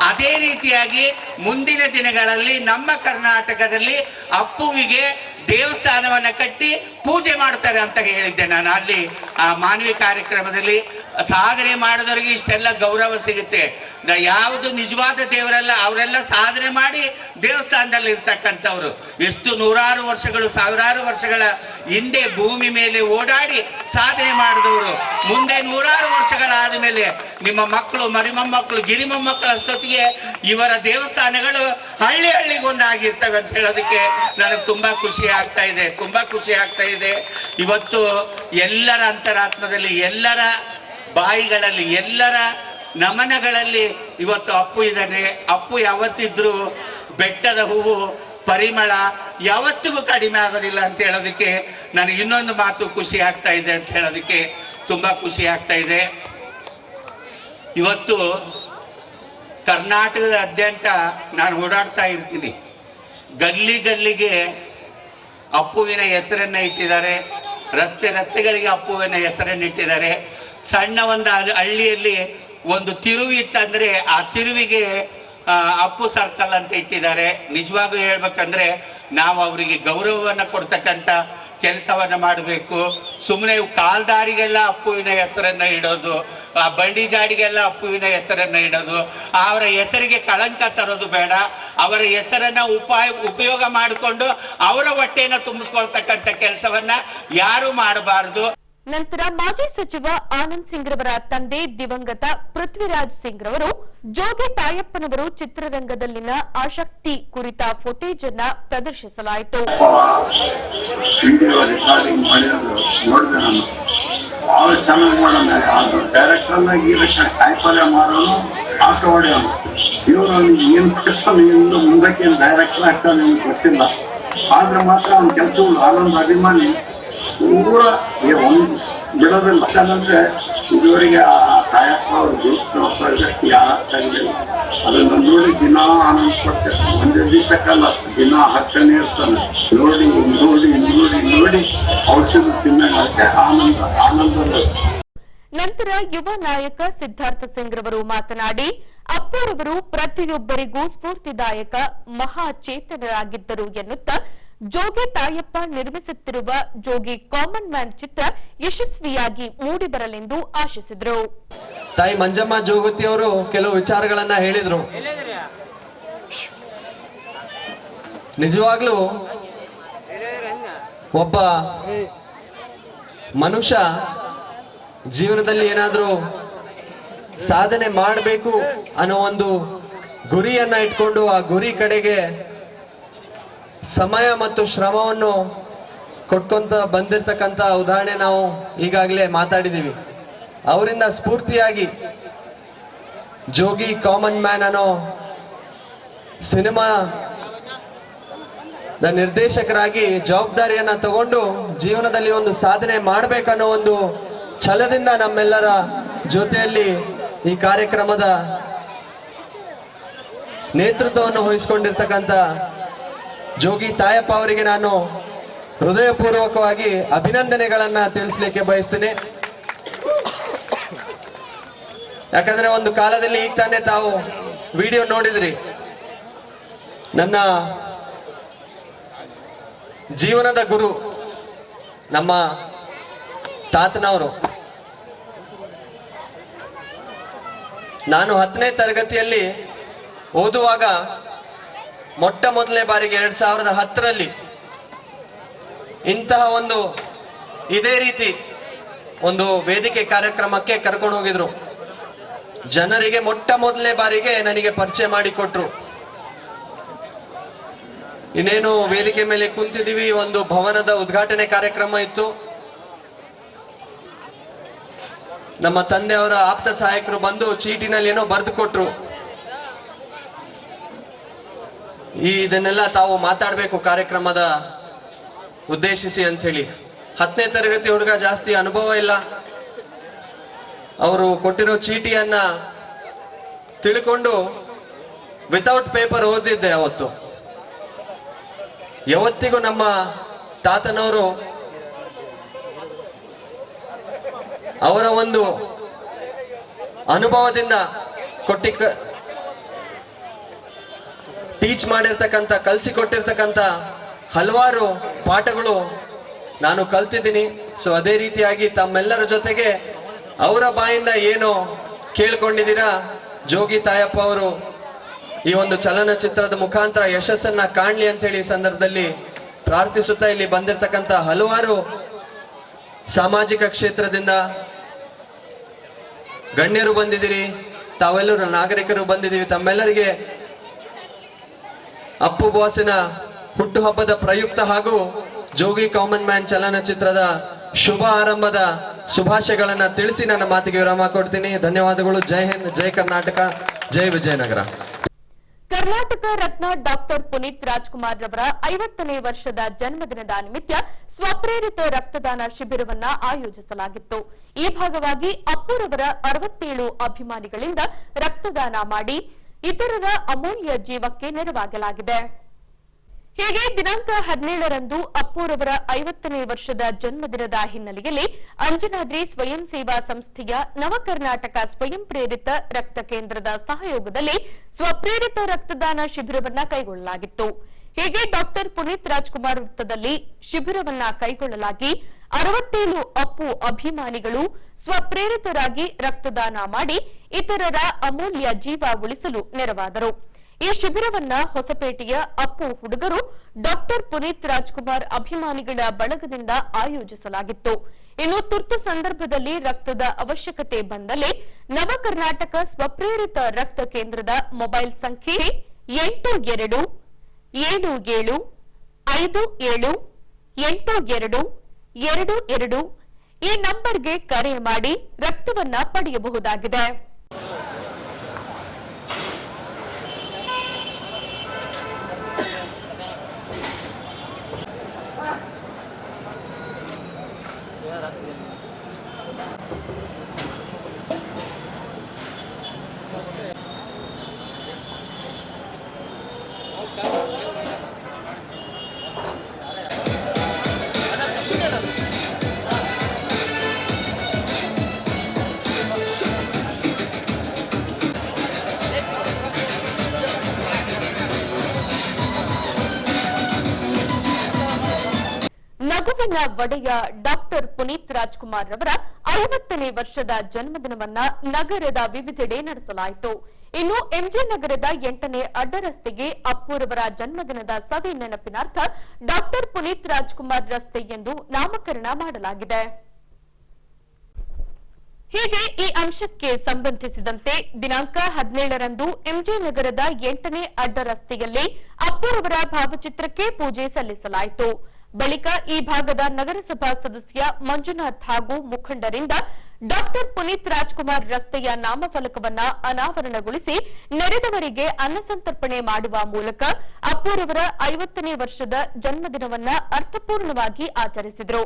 ಅದೇ ರೀತಿಯಾಗಿ ಮುಂದಿನ ದಿನಗಳಲ್ಲಿ ನಮ್ಮ ಕರ್ನಾಟಕದಲ್ಲಿ ಅಪ್ಪುವಿಗೆ ದೇವಸ್ಥಾನವನ್ನ ಕಟ್ಟಿ ಪೂಜೆ ಮಾಡ್ತಾರೆ ಅಂತ ಹೇಳಿದ್ದೆ ನಾನು ಅಲ್ಲಿ ಆ ಮಾನವೀಯ ಕಾರ್ಯಕ್ರಮದಲ್ಲಿ. ಸಾಧನೆ ಮಾಡಿದವರಿಗೆ ಇಷ್ಟೆಲ್ಲ ಗೌರವ ಸಿಗುತ್ತೆ. ಯಾವುದು ನಿಜವಾದ ದೇವರಲ್ಲ, ಅವರೆಲ್ಲ ಸಾಧನೆ ಮಾಡಿ ದೇವಸ್ಥಾನದಲ್ಲಿ ಇರ್ತಕ್ಕಂಥವ್ರು. ಎಷ್ಟು ನೂರಾರು ವರ್ಷಗಳು, ಸಾವಿರಾರು ವರ್ಷಗಳ ಹಿಂದೆ ಭೂಮಿ ಮೇಲೆ ಓಡಾಡಿ ಸಾಧನೆ ಮಾಡಿದವರು. ಮುಂದೆ ನೂರಾರು ವರ್ಷಗಳಾದ ಮೇಲೆ ನಿಮ್ಮ ಮಕ್ಕಳು, ಮರಿಮೊಮ್ಮಕ್ಕಳು, ಗಿರಿಮೊಮ್ಮಕ್ಕಳು ಅಷ್ಟೊತ್ತಿಗೆ ಇವರ ದೇವಸ್ಥಾನಗಳು ಹಳ್ಳಿ ಹಳ್ಳಿಗೊಂದಾಗಿರ್ತವೆ ಅಂತ ಹೇಳೋದಕ್ಕೆ ನನಗೆ ತುಂಬಾ ಖುಷಿ ಆಗ್ತಾ ಇದೆ, ತುಂಬಾ ಖುಷಿ ಆಗ್ತಾ ಇದೆ. ಇವತ್ತು ಎಲ್ಲರ ಅಂತರಾತ್ಮದಲ್ಲಿ, ಎಲ್ಲರ ಬಾಯಿಗಳಲ್ಲಿ, ಎಲ್ಲರ ನಮನಗಳಲ್ಲಿ ಇವತ್ತು ಅಪ್ಪು ಇದ್ದಾನೆ. ಅಪ್ಪು ಯಾವತ್ತಿದ್ರು ಬೆಟ್ಟದ ಹೂವು ಪರಿಮಳ ಯಾವತ್ತಿಗೂ ಕಡಿಮೆ ಆಗೋದಿಲ್ಲ ಅಂತ ಹೇಳೋದಕ್ಕೆ ನನಗೆ ಇನ್ನೊಂದು ಮಾತು ಖುಷಿ ಆಗ್ತಾ ಇದೆ ಅಂತ ಹೇಳೋದಕ್ಕೆ ತುಂಬಾ ಖುಷಿ ಆಗ್ತಾ ಇದೆ. ಇವತ್ತು ಕರ್ನಾಟಕದಾದ್ಯಂತ ನಾನು ಓಡಾಡ್ತಾ ಇರ್ತೀನಿ. ಗಲ್ಲಿ ಗಲ್ಲಿಗೆ ಅಪ್ಪುವಿನ ಹೆಸರನ್ನ ಇಟ್ಟಿದ್ದಾರೆ, ರಸ್ತೆ ರಸ್ತೆಗಳಿಗೆ ಅಪ್ಪುವಿನ ಹೆಸರನ್ನ ಇಟ್ಟಿದ್ದಾರೆ. ಸಣ್ಣ ಒಂದು ಹಳ್ಳಿಯಲ್ಲಿ ಒಂದು ತಿರುವು ಇತ್ತಂದ್ರೆ ಆ ತಿರುವಿಗೆ ಅಪ್ಪು ಸರ್ಕಲ್ ಅಂತ ಇಟ್ಟಿದ್ದಾರೆ. ನಿಜವಾಗ್ಲೂ ಹೇಳ್ಬೇಕಂದ್ರೆ ನಾವು ಅವರಿಗೆ ಗೌರವವನ್ನ ಕೊಡ್ತಕ್ಕಂಥ ಕೆಲಸವನ್ನ ಮಾಡಬೇಕು. ಸುಮ್ಮನೆ ಕಾಲ್ದಾರಿಗೆಲ್ಲ ಅಪ್ಪುವಿನ ಹೆಸರನ್ನ ಇಡೋದು, ಆ ಬಂಡಿ ಜಾಡಿಗೆಲ್ಲ ಅಪ್ಪುವಿನ ಹೆಸರನ್ನ ಇಡೋದು, ಅವರ ಹೆಸರಿಗೆ ಕಳಂಕ ತರೋದು ಬೇಡ. ಅವರ ಹೆಸರನ್ನ ಉಪಯೋಗ ಮಾಡಿಕೊಂಡು ಅವರ ಹೊಟ್ಟೆನ ತುಂಬಿಸ್ಕೊಳ್ತಕ್ಕಂಥ ಕೆಲಸವನ್ನ ಯಾರು ಮಾಡಬಾರದು. ನಂತರ ಮಾಜಿ ಸಚಿವ ಆನಂದ್ ಸಿಂಗ್ ರವರ ತಂದೆ ದಿವಂಗತ ಪೃಥ್ವಿರಾಜ್ ಸಿಂಗ್ ರವರು ಜೋಗಿ ತಾಯಪ್ಪನವರು ಚಿತ್ರರಂಗದಲ್ಲಿನ ಆಸಕ್ತಿ ಕುರಿತ ಫುಟೇಜ್ ಅನ್ನ ಪ್ರದರ್ಶಿಸಲಾಯಿತು. ಬಹಳ ಚೆನ್ನಾಗಿ ಮಾಡೋಣ, ಡೈರೆಕ್ಟರ್ ಕಾಯಿಪಲ್ಯ ಮಾರೋನು, ಆಟ ಹೊಡೆಯೋನು. ಇವರು ಏನ್ ಕೆಲಸ ಮುಂದಕ್ಕೆ ಡೈರೆಕ್ಟರ್ ಆಗ್ತಾನೆ ಗೊತ್ತಿಲ್ಲ. ಆದ್ರೆ ಮಾತ್ರ ಅವ್ನ ಕೆಲಸಗಳು ಆನಂದ್ ಅಭಿಮಾನಿ ಪೂರ ಒಂದು ಬಿಡೋದಿಲ್ಲ. ಯಾಕಂದ್ರೆ ಇದುವರೆಗೆ ಆ ತಾಯಪ್ಪ ಅವ್ರು ದೋಸ್ತ ಯಾರಾಗಿಲ್ಲ. ಅದನ್ನ ನೋಡಿ ದಿನ ಆನಂದ ಪಡ್ತಾರೆ. ಒಂದೇ ದಿವಸಕ್ಕಲ್ಲ, ದಿನ ಹಕ್ಕನೇ ಇರ್ತಾನೆ. ನೋಡಿ ನೋಡಿ ನೋಡಿ ನೋಡಿ ಔಷಧ ತಿನ್ನಕ್ಕೆ ಆನಂದ. ನಂತರ ಯುವ ನಾಯಕ ಸಿದ್ಧಾರ್ಥ ಸಿಂಗ್ ರವರು ಮಾತನಾಡಿ, ಅಪ್ಪರವರು ಪ್ರತಿಯೊಬ್ಬರಿಗೂ ಸ್ಫೂರ್ತಿದಾಯಕ ಮಹಾಚೇತನರಾಗಿದ್ದರು ಎನ್ನುತ್ತಾ ಜೋಗಿ ತಾಯಪ್ಪ ನಿರ್ಮಿಸುತ್ತಿರುವ ಜೋಗಿ ಕಾಮನ್ ಮ್ಯಾನ್ ಚಿತ್ರ ಯಶಸ್ವಿಯಾಗಿ ಮೂಡಿಬರಲೆಂದು ಆಶಿಸಿದರು. ತಾಯಿ ಮಂಜಮ್ಮ ಜೋಗತಿ ಅವರು ಕೆಲವು ವಿಚಾರಗಳನ್ನ ಹೇಳಿದ್ರು. ನಿಜವಾಗ್ಲೂ ಒಬ್ಬ ಮನುಷ್ಯ ಜೀವನದಲ್ಲಿ ಏನಾದ್ರೂ ಸಾಧನೆ ಮಾಡಬೇಕು ಅನ್ನೋ ಒಂದು ಗುರಿಯನ್ನ ಇಟ್ಕೊಂಡು ಆ ಗುರಿ ಕಡೆಗೆ ಸಮಯ ಮತ್ತು ಶ್ರಮವನ್ನು ಕೊಟ್ಕೊಂತ ಬಂದಿರತಕ್ಕಂತ ಉದಾಹರಣೆ ನಾವು ಈಗಾಗಲೇ ಮಾತಾಡಿದೀವಿ. ಅವರಿಂದ ಸ್ಫೂರ್ತಿಯಾಗಿ ಜೋಗಿ ಕಾಮನ್ ಮ್ಯಾನ್ ಅನ್ನೋ ಸಿನಿಮಾ ನಿರ್ದೇಶಕರಾಗಿ ಜವಾಬ್ದಾರಿಯನ್ನ ತಗೊಂಡು ಜೀವನದಲ್ಲಿ ಒಂದು ಸಾಧನೆ ಮಾಡಬೇಕನ್ನೋ ಒಂದು ಛಲದಿಂದ ನಮ್ಮೆಲ್ಲರ ಜೊತೆಯಲ್ಲಿ ಈ ಕಾರ್ಯಕ್ರಮದ ನೇತೃತ್ವವನ್ನು ವಹಿಸಿಕೊಂಡಿರ್ತಕ್ಕಂಥ ಜೋಗಿ ತಾಯಪ್ಪ ಅವರಿಗೆ ನಾನು ಹೃದಯಪೂರ್ವಕವಾಗಿ ಅಭಿನಂದನೆಗಳನ್ನ ತಿಳಿಸ್ಲಿಕ್ಕೆ ಬಯಸ್ತೇನೆ. ಯಾಕಂದ್ರೆ ಒಂದು ಕಾಲದಲ್ಲಿ ಈಗ ತಾನೇ ತಾವು ವಿಡಿಯೋ ನೋಡಿದ್ರಿ, ನನ್ನ ಜೀವನದ ಗುರು ನಮ್ಮ ತಾತನವರು. ನಾನು 10ನೇ ತರಗತಿಯಲ್ಲಿ ಓದುವಾಗ ಮೊಟ್ಟ ಮೊದಲನೇ ಬಾರಿಗೆ 2010ರಲ್ಲಿ ಇಂತಹ ಒಂದು ಇದೇ ರೀತಿ ಒಂದು ವೇದಿಕೆ ಕಾರ್ಯಕ್ರಮಕ್ಕೆ ಕರ್ಕೊಂಡು ಹೋಗಿದ್ರು. ಜನರಿಗೆ ಮೊಟ್ಟ ಮೊದಲನೇ ಬಾರಿಗೆ ನನಗೆ ಪರಿಚಯ ಮಾಡಿಕೊಟ್ರು. ಇನ್ನೇನು ವೇದಿಕೆ ಮೇಲೆ ಕುಂತಿದೀವಿ, ಒಂದು ಭವನದ ಉದ್ಘಾಟನೆ ಕಾರ್ಯಕ್ರಮ ಇತ್ತು. ನಮ್ಮ ತಂದೆಯವರ ಆಪ್ತ ಸಹಾಯಕರು ಬಂದು ಚೀಟಿನಲ್ಲಿ ಏನೋ ಬರೆದು ಕೊಟ್ರು, ಇದನ್ನೆಲ್ಲ ತಾವು ಮಾತಾಡ್ಬೇಕು ಕಾರ್ಯಕ್ರಮದ ಉದ್ದೇಶಿಸಿ ಅಂತ ಹೇಳಿ. 10ನೇ ತರಗತಿ ಹುಡುಗ, ಜಾಸ್ತಿ ಅನುಭವ ಇಲ್ಲ. ಅವರು ಕೊಟ್ಟಿರೋ ಚೀಟಿಯನ್ನ ತಿಳ್ಕೊಂಡು ವಿತೌಟ್ ಪೇಪರ್ ಓದಿದ್ದೆ ಅವತ್ತು. ಯಾವತ್ತಿಗೂ ನಮ್ಮ ತಾತನವರು ಅವರ ಒಂದು ಅನುಭವದಿಂದ ಟೀಚ್ ಮಾಡಿರ್ತಕ್ಕಂಥ, ಕಲಿಸಿಕೊಟ್ಟಿರ್ತಕ್ಕಂಥ ಹಲವಾರು ಪಾಠಗಳು ನಾನು ಕಲ್ತಿದ್ದೀನಿ. ಸೊ ಅದೇ ರೀತಿಯಾಗಿ ತಮ್ಮೆಲ್ಲರ ಜೊತೆಗೆ ಅವರ ಬಾಯಿಂದ ಏನು ಕೇಳ್ಕೊಂಡಿದ್ದೀರಾ, ಜೋಗಿ ತಾಯಪ್ಪ ಅವರು ಈ ಒಂದು ಚಲನಚಿತ್ರದ ಮುಖಾಂತರ ಯಶಸ್ಸನ್ನ ಕಾಣ್ಲಿ ಅಂತ ಹೇಳಿ ಸಂದರ್ಭದಲ್ಲಿ ಪ್ರಾರ್ಥಿಸುತ್ತಾ, ಇಲ್ಲಿ ಬಂದಿರತಕ್ಕಂತ ಹಲವಾರು ಸಾಮಾಜಿಕ ಕ್ಷೇತ್ರದಿಂದ ಗಣ್ಯರು ಬಂದಿದ್ದೀರಿ, ತಾವೆಲ್ಲರೂ ನಾಗರಿಕರು ಬಂದಿದ್ದೀವಿ. ತಮ್ಮೆಲ್ಲರಿಗೆ ಅಪ್ಪು ಬಾಸಿನ ಹುಟ್ಟುಹಬ್ಬದ ಪ್ರಯುಕ್ತ ಹಾಗೂ ಜೋಗಿ ಕಾಮನ್ ಮ್ಯಾನ್ ಚಲನಚಿತ್ರದ ಶುಭ ಆರಂಭದ ಶುಭಾಶಯಗಳನ್ನ ತಿಳಿಸಿ ನನ್ನ ಮಾತಿಗೆ ವಿರಾಮ ಕೊಡ್ತೀನಿ. ಧನ್ಯವಾದಗಳು. ಜೈ ಹಿಂದ್, ಜೈ ಕರ್ನಾಟಕ, ಜೈ ವಿಜಯನಗರ. ಕರ್ನಾಟಕ ರತ್ನ ಡಾಕ್ಟರ್ ಪುನೀತ್ ರಾಜ್ಕುಮಾರ್ ರವರ 50ನೇ ವರ್ಷದ ಜನ್ಮದಿನದ ನಿಮಿತ್ತ ಸ್ವಪ್ರೇರಿತ ರಕ್ತದಾನ ಶಿಬಿರವನ್ನ ಆಯೋಜಿಸಲಾಗಿತ್ತು. ಈ ಭಾಗವಾಗಿ ಅಪ್ಪುರವರ 67 ಅಭಿಮಾನಿಗಳಿಂದ ರಕ್ತದಾನ ಮಾಡಿ ಇತರರ ಅಮೂಲ್ಯ ಜೀವಕ್ಕೆ ನೆರವಾಗಲಾಗಿದೆ. ಹೀಗೆ ದಿನಾಂಕ 17ರಂದು ಅಪ್ಪುರವರ 50ನೇ ವರ್ಷದ ಜನ್ಮದಿನದ ಹಿನ್ನೆಲೆಯಲ್ಲಿ ಅಂಜನಾದ್ರಿ ಸ್ವಯಂ ಸೇವಾ ಸಂಸ್ಥೆಯ ನವಕರ್ನಾಟಕ ಸ್ವಯಂ ಪ್ರೇರಿತ ರಕ್ತ ಕೇಂದ್ರದ ಸಹಯೋಗದಲ್ಲಿ ಸ್ವಪ್ರೇರಿತ ರಕ್ತದಾನ ಶಿಬಿರವನ್ನ ಕೈಗೊಳ್ಳಲಾಗಿತ್ತು. ಹೀಗೆ ಡಾಕ್ಟರ್ ಪುನೀತ್ ರಾಜ್ಕುಮಾರ್ ವೃತ್ತದಲ್ಲಿ ಶಿಬಿರವನ್ನ ಕೈಗೊಳ್ಳಲಾಗಿ 67 ಅಪ್ಪು ಅಭಿಮಾನಿಗಳು ಸ್ವಪ್ರೇರಿತರಾಗಿ ರಕ್ತದಾನ ಮಾಡಿ ಇತರರ ಅಮೂಲ್ಯ ಜೀವ ಉಳಿಸಲು ನೆರವಾದರು. ಈ ಶಿಬಿರವನ್ನ ಹೊಸಪೇಟೆಯ ಅಪ್ಪು ಹುಡುಗರು ಡಾಕ್ಟರ್ ಪುನೀತ್ ರಾಜ್ಕುಮಾರ್ ಅಭಿಮಾನಿಗಳ ಬಳಗದಿಂದ ಆಯೋಜಿಸಲಾಗಿತ್ತು. ಇನ್ನು ತುರ್ತು ಸಂದರ್ಭದಲ್ಲಿ ರಕ್ತದ ಅವಶ್ಯಕತೆ ಬಂದಲ್ಲಿ ನವಕರ್ನಾಟಕ ಸ್ವಪ್ರೇರಿತ ರಕ್ತ ಕೇಂದ್ರದ ಮೊಬೈಲ್ ಸಂಖ್ಯೆ 8277578222 ಈ ನಂಬರ್ಗೆ ಕರೆ ಮಾಡಿ ರಕ್ತವನ್ನ ಪಡೆಯಬಹುದಾಗಿದೆ. ನಗುವಿನ ಒಡೆಯ ಡಾಕ್ಟರ್ ಪುನೀತ್ ರಾಜ್ಕುಮಾರ್ ರವರ 50ನೇ ವರ್ಷದ ಜನ್ಮದಿನವನ್ನ ನಗರದ ವಿವಿಧೆಡೆ ನಡೆಸಲಾಯಿತು. ಇನ್ನು ಎಂಜೆ ನಗರದ 8ನೇ ಅಡ್ಡ ರಸ್ತೆಗೆ ಅಪ್ಪುರವರ ಜನ್ಮದಿನದ ಸವಿ ನೆನಪಿನಾರ್ಥ ಡಾಕ್ಟರ್ ಪುನೀತ್ ರಾಜ್ಕುಮಾರ್ ರಸ್ತೆ ಎಂದು ನಾಮಕರಣ ಮಾಡಲಾಗಿದೆ. ಹೀಗೆ ಈ ಅಂಶಕ್ಕೆ ಸಂಬಂಧಿಸಿದಂತೆ ದಿನಾಂಕ 17ರಂದು ಎಂಜೆ ನಗರದ 8ನೇ ಅಡ್ಡ ರಸ್ತೆಯಲ್ಲಿ ಅಪ್ಪುರವರ ಭಾವಚಿತ್ರಕ್ಕೆ ಪೂಜೆ ಸಲ್ಲಿಸಲಾಯಿತು. ಬಳಿಕ ಈ ಭಾಗದ ನಗರಸಭಾ ಸದಸ್ಯ ಮಂಜುನಾಥ್ ಹಾಗೂ ಮುಖಂಡರಿಂದ ಡಾಕ್ಟರ್ ಪುನೀತ್ ರಾಜ್ಕುಮಾರ್ ರಸ್ತೆಯ ನಾಮಫಲಕವನ್ನ ಅನಾವರಣಗೊಳಿಸಿ ನೆರೆದವರಿಗೆ ಅನ್ನಸಂತರ್ಪಣೆ ಮಾಡುವ ಮೂಲಕ ಅಪ್ಪುರವರ 50ನೇ ವರ್ಷದ ಜನ್ಮದಿನವನ್ನ ಅರ್ಥಪೂರ್ಣವಾಗಿ ಆಚರಿಸಿದರು.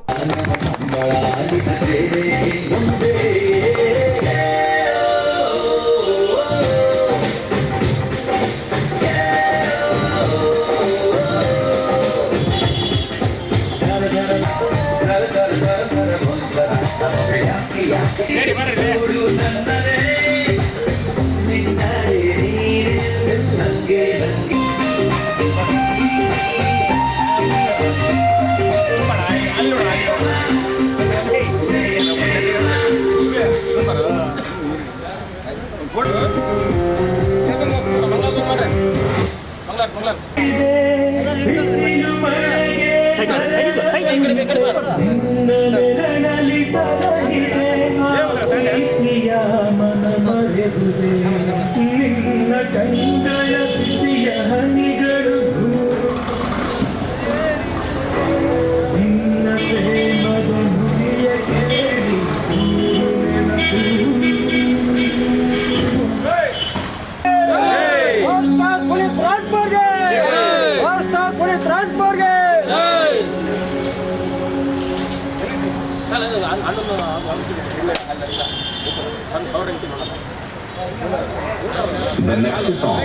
The next song,